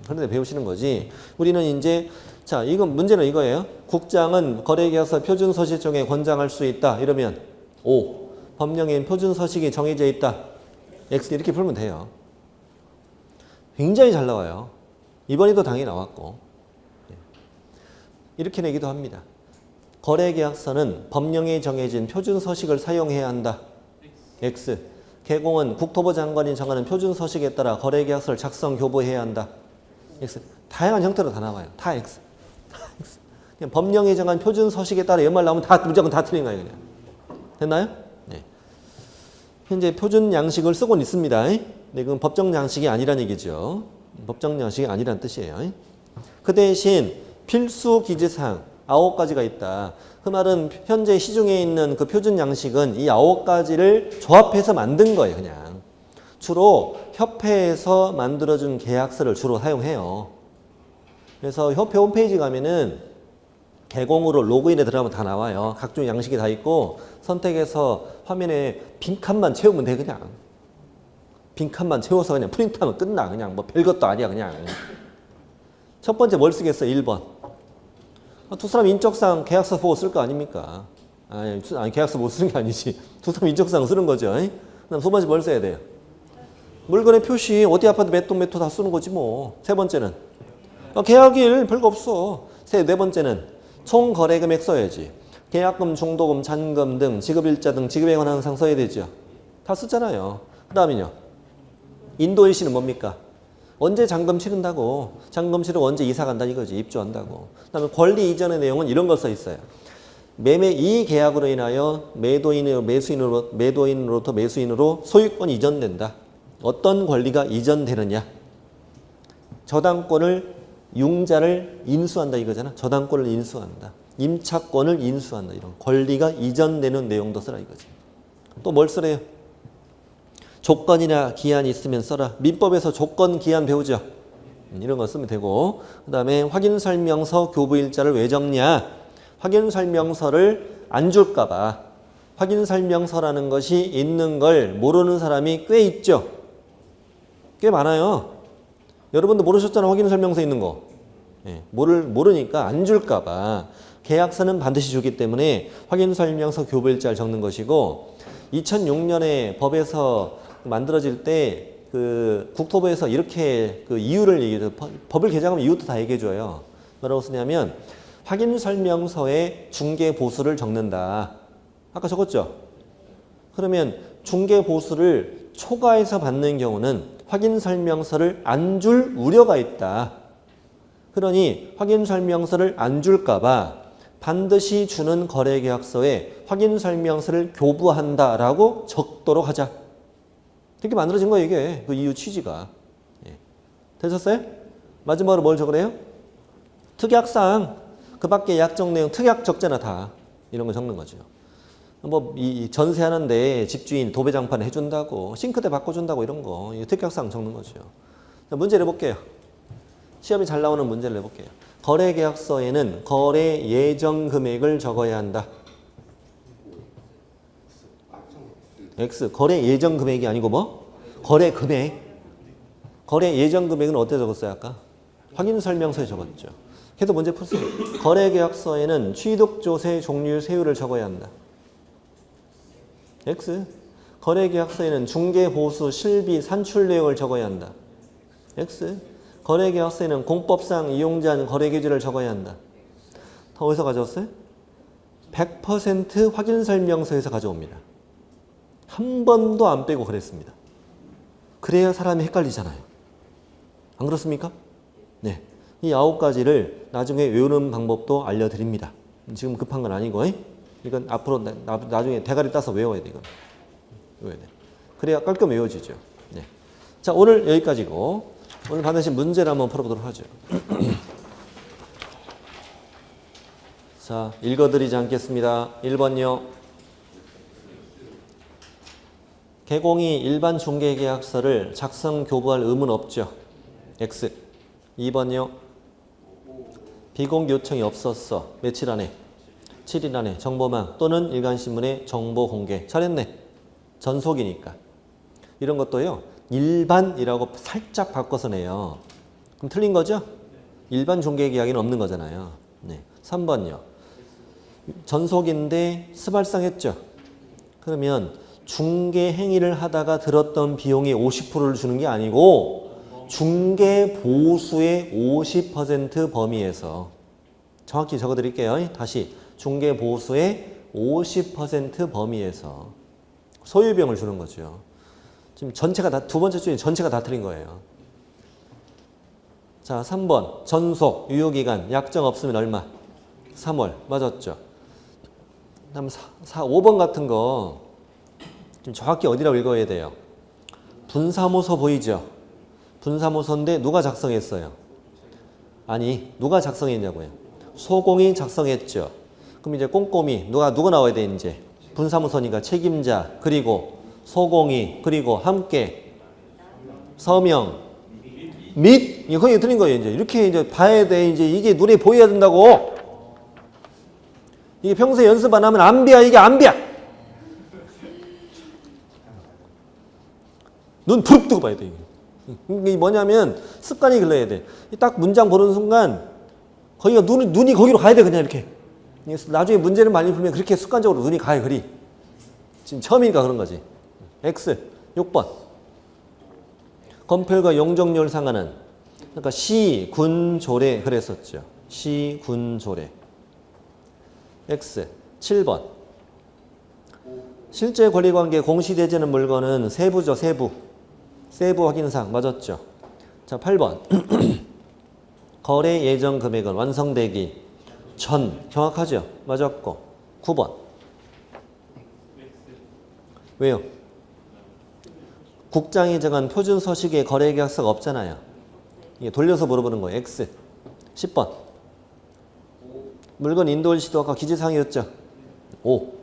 그런데 배우시는 거지. 우리는 이제 자 이건 문제는 이거예요. 국장은 거래계약서 표준서식 정해 권장할 수 있다. 이러면 O. 법령엔 표준서식이 정해져 있다. X 이렇게 풀면 돼요. 굉장히 잘 나와요. 이번에도 당연히 나왔고. 이렇게 내기도 합니다. 거래계약서는 법령에 정해진 표준서식을 사용해야 한다. X. 개공은 국토부 장관이 정하는 표준서식에 따라 거래계약서를 작성, 교부해야 한다. X. 다양한 형태로 다 나와요. 다 X. 다 X. 그냥 법령에 정한 표준서식에 따라 이런 말 나오면 다 무조건 다 틀린 거예요. 그냥. 됐나요? 네. 현재 표준 양식을 쓰고는 있습니다. 네, 그건 법정 양식이 아니란 얘기죠. 법정 양식이 아니란 뜻이에요. 그 대신 필수 기재사항 9가지가 있다. 그 말은 현재 시중에 있는 그 표준 양식은 이 9가지를 조합해서 만든 거예요. 그냥. 주로 협회에서 만들어준 계약서를 주로 사용해요. 그래서 협회 홈페이지 가면은 개공으로 로그인에 들어가면 다 나와요. 각종 양식이 다 있고 선택해서 화면에 빈칸만 채우면 돼. 그냥. 빈칸만 채워서 그냥 프린트하면 끝나. 그냥 뭐 별것도 아니야. 그냥. 첫 번째 뭘 쓰겠어? 1번. 두 사람 인적사항 계약서 보고 쓸 거 아닙니까? 아니 계약서 보고 쓰는 게 아니지. 두 사람 인적사항 쓰는 거죠. 그다음 두 번째 뭘 써야 돼요? 물건의 표시, 어디 아파트 몇 동 몇 호 다 쓰는 거지 뭐. 세 번째는 계약일 별거 없어. 네 번째는 총 거래 금액 써야지. 계약금, 중도금, 잔금 등 지급일자 등 지급에 관한 사항 써야 되죠. 다 쓰잖아요. 그 다음은요. 인도일시는 뭡니까? 언제 잔금 치른다고. 잔금 치르고 언제 이사 간다 이거지. 입주한다고. 그 다음에 권리 이전의 내용은 이런 거 써 있어요. 이 계약으로 인하여 매도인으로부터 매수인으로 소유권이 이전된다. 어떤 권리가 이전되느냐. 저당권을 융자를 인수한다 이거잖아. 저당권을 인수한다. 임차권을 인수한다. 이런 권리가 이전되는 내용도 쓰라 이거지. 또 뭘 쓰래요? 조건이나 기한이 있으면 써라. 민법에서 조건, 기한 배우죠. 이런 거 쓰면 되고. 그 다음에 확인설명서 교부일자를 왜 적냐. 확인설명서를 안 줄까 봐. 확인설명서라는 것이 있는 걸 모르는 사람이 꽤 있죠. 꽤 많아요. 여러분도 모르셨잖아. 확인설명서 있는 거. 모르니까 안 줄까 봐. 계약서는 반드시 주기 때문에 확인설명서 교부일자를 적는 것이고 2006년에 법에서 만들어질 때 그 국토부에서 이렇게 그 이유를 얘기해요. 법을 개정하면 이유도 다 얘기해줘요. 뭐라고 쓰냐면 확인설명서에 중개보수를 적는다. 아까 적었죠? 그러면 중개보수를 초과해서 받는 경우는 확인설명서를 안 줄 우려가 있다. 그러니 확인설명서를 안 줄까 봐 반드시 주는 거래계약서에 확인설명서를 교부한다라고 적도록 하자. 이렇게 만들어진 거예요, 이게. 그 이유 취지가. 되셨어요? 마지막으로 뭘 적으래요? 특약사항. 그 밖에 약정 내용, 특약 적잖아, 다. 이런 거 적는 거죠. 뭐, 전세하는데 집주인 도배장판 해준다고, 싱크대 바꿔준다고 이런 거. 특약사항 적는 거죠. 자, 문제를 해볼게요. 시험이 잘 나오는 문제를 해볼게요. 거래계약서에는 거래 예정 금액을 적어야 한다. X. 거래 예정 금액이 아니고 뭐? 거래 금액. 거래 예정 금액은 어디에 적었어요, 아까? 확인설명서에 적었죠. 걔도 문제 풀세요. 거래계약서에는 취득, 조세, 종류, 세율을 적어야 한다. X. 거래계약서에는 중개, 보수, 실비, 산출 내역을 적어야 한다. X. 거래계약서에는 공법상 이용자는 거래기준을 적어야 한다. 다 어디서 가져왔어요? 100% 확인설명서에서 가져옵니다. 한 번도 안 빼고 그랬습니다. 그래야 사람이 헷갈리잖아요. 안 그렇습니까? 네. 이 9가지를 나중에 외우는 방법도 알려드립니다. 지금 급한 건 아니고, 이건 앞으로 나중에 대가리 따서 외워야 돼, 이건. 외워야 돼. 그래야 깔끔 외워지죠. 네. 자, 오늘 여기까지고, 오늘 받으신 문제를 한번 풀어보도록 하죠. 자, 읽어드리지 않겠습니다. 1번요. 개공이 일반 중개계약서를 작성, 교부할 의무는 없죠. X. 2번요. 비공 요청이 없었어. 며칠 안에? 7일 안에 정보망 또는 일간신문에 정보 공개. 잘했네. 전속이니까. 이런 것도요. 일반이라고 살짝 바꿔서 내요. 그럼 틀린 거죠? 일반 중개계약에는 없는 거잖아요. 네. 3번요. 전속인데 스발상했죠. 그러면 중개 행위를 하다가 들었던 비용의 50%를 주는 게 아니고 중개 보수의 50% 범위에서 정확히 적어드릴게요. 다시 중개 보수의 50% 범위에서 소유비용을 주는 거죠. 지금 전체가 다 두 번째 줄이 전체가 다 틀린 거예요. 자, 3번 전속 유효기간 약정 없으면 얼마? 3월 맞았죠. 그다음 5번 같은 거 좀 정확히 어디라고 읽어야 돼요? 분사무소 보이죠? 분사무소인데 누가 작성했어요? 아니, 누가 작성했냐고요? 소공이 작성했죠. 그럼 이제 꼼꼼히 누가 나와야 돼 이제? 분사무소니까 책임자, 그리고 소공이, 그리고 함께 서명 및 이거 거의 틀린 거예요. 이제 이렇게 이제 봐야 돼. 이제 이게 눈에 보여야 된다고. 이게 평소에 연습 안 하면 안 비야. 이게 안 비야. 눈 부릅뜨고 봐야 돼. 이게 뭐냐면 습관이 길러야 돼. 딱 문장 보는 순간 거기가 눈이 거기로 가야 돼. 그냥 이렇게. 나중에 문제를 많이 풀면 그렇게 습관적으로 눈이 가요. 그리. 지금 처음이니까 그런 거지. X 6번. 건폐율과 용적률 상한은 그러니까 시, 군, 조례 그랬었죠. 시, 군, 조례. X 7번. 실제 권리관계 공시되지는 물건은 세부죠. 세부 확인사항 맞았죠. 자, 8번. 거래 예정 금액은 완성되기 전 정확하죠. 맞았고. 9번. 왜요? 국장이 정한 표준 서식에 거래계약서가 없잖아요. 이게 돌려서 물어보는 거예요. X. 10번. 물건 인도일 시도 아까 기재사항이었죠. 5.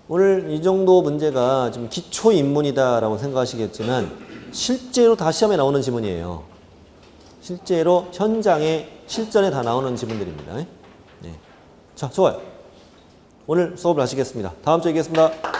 오늘 이 정도 문제가 좀 기초 인문이다라고 생각하시겠지만 실제로 다 시험에 나오는 지문이에요. 실제로 현장에 실전에 다 나오는 지문들입니다. 네. 자, 좋아요. 오늘 수업을 하시겠습니다. 다음 주에 뵙겠습니다.